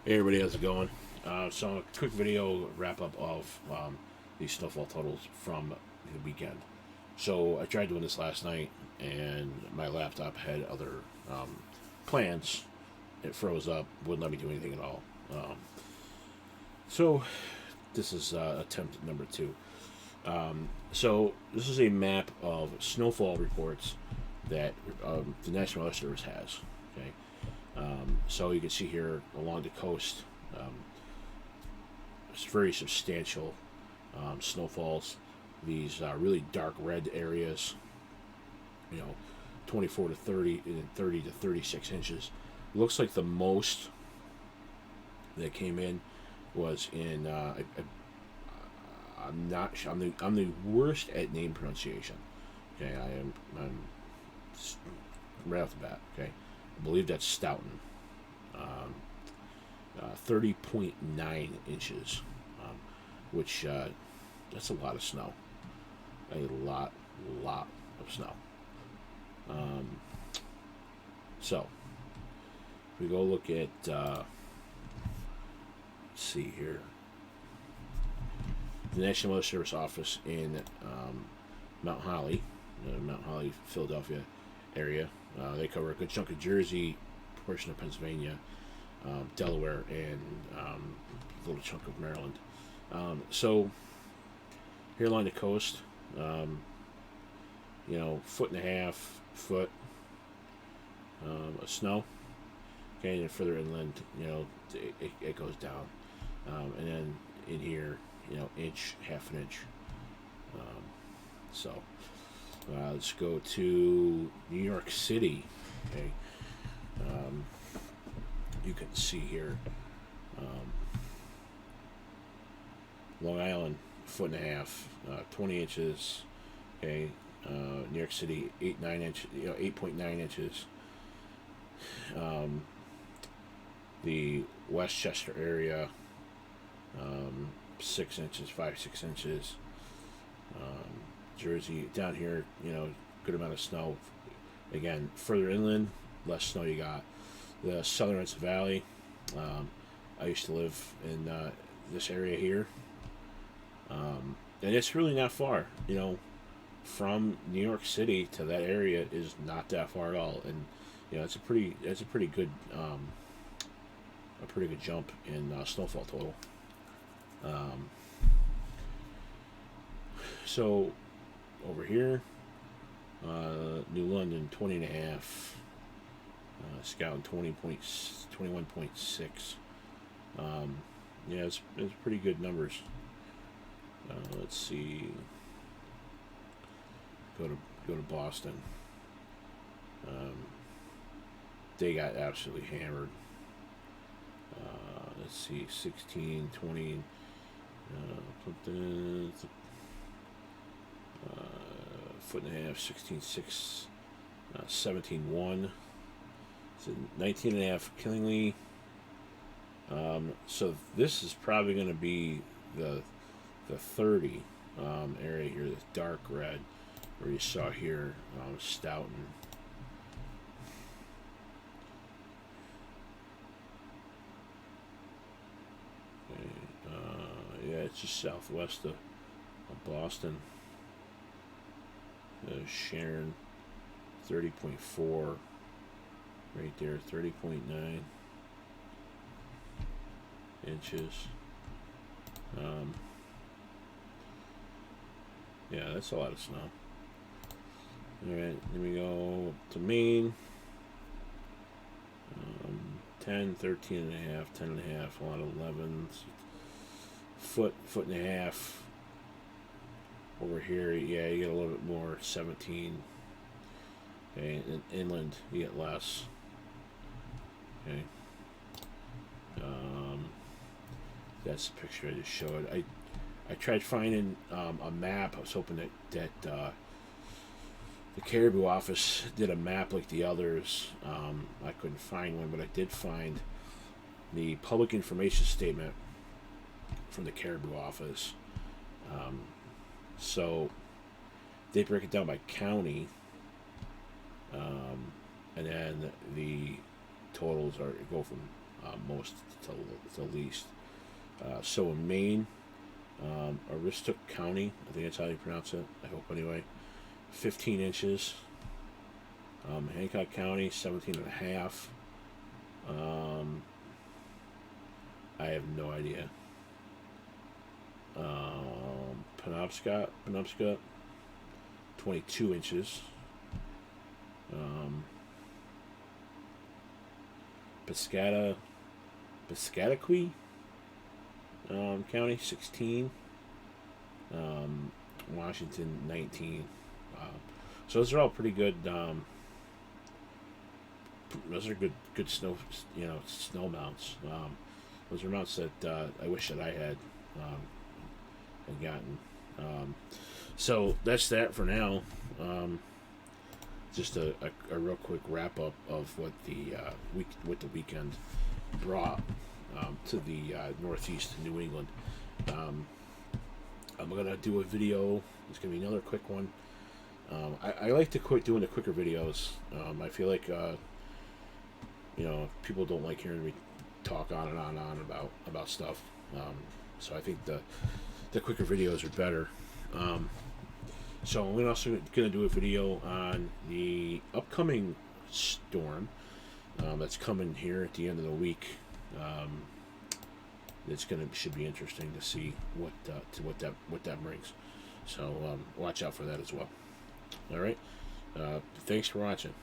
Hey everybody, how's it going? So a quick video wrap up of these snowfall totals from the weekend. So I tried doing this last night, and my laptop had other um, plans. It froze up, wouldn't let me do anything at all. So this is attempt number two. So this is a map of snowfall reports that the National Weather Service has. Okay, so you can see here along the coast. It's very substantial snowfalls. These really dark red areas, you know, 24 to 30 and 30 to 36 inches. Looks like the most that came in was in. I'm not. I'm the worst at name pronunciation. Okay, I am. I'm right off the bat. Okay, I believe that's Stoughton. Um, 30.9 inches, which that's a lot of snow. A lot of snow. Um, so, if we go look at, let's see here, the National Weather Service office in Mount Holly, Mount Holly, Philadelphia area. They cover a good chunk of Jersey, portion of Pennsylvania, Delaware, and a little chunk of Maryland. So here along the coast, um, foot and a half foot of snow. Okay, and then further inland, it goes down, and then in here, inch, half an inch. Um, so let's go to New York City. Okay, um, you can see here, um, Long Island, foot and a half, 20 inches. Okay, New York City, 8.9 inches. Um, the Westchester area, 6 inches, 5 6 inches. Jersey down here, good amount of snow. Again, further inland, less snow you got. The Southern Hudson Valley. I used to live in this area here, and it's really not far. From New York City to that area is not that far at all, and it's a pretty good jump in snowfall total. Um, so over here, New London 20 and a half, Scout 21.6. Yeah, it's pretty good numbers. Let's see. Go to Boston. Um, they got absolutely hammered. Let's see, 16, 20, something, foot and a half, 16.6, 17.1. So 19 and a half Killingly. So this is probably going to be the 30 area here, this dark red, where you saw here, Stoughton. Okay, yeah, it's just southwest of Boston. Sharon, 30.4, right there, 30.9 inches. Yeah, that's a lot of snow. Alright, then we go up to Maine. 10, 13 and a half, 10 and a half, a lot of 11s. Foot and a half. Over here, yeah, you get a little bit more, 17. Okay, and inland, you get less. Okay. That's the picture I just showed. I tried finding a map. I was hoping that the Caribou office did a map like the others. I couldn't find one, but I did find the public information statement from the Caribou office. So they break it down by county, and then the totals go from most to least. So in Maine, Aroostook County, I think that's how you pronounce it. I hope anyway. 15 inches. Hancock County, 17 and a half. I have no idea. Penobscot, 22 inches. Piscataqui County, 16. Washington, 19. So those are all pretty good. Those are good snow, snow mounts. Those are mounts that I wish that I had gotten. So that's that for now. Just a real quick wrap up of what the weekend brought to the Northeast New England. I'm gonna do a video. It's gonna be another quick one. I like to quit doing the quicker videos. I feel like people don't like hearing me talk on and on and on about stuff. So I think the quicker videos are better. So I'm also going to do a video on the upcoming storm that's coming here at the end of the week. Should be interesting to see what that brings. So watch out for that as well. All right. Thanks for watching.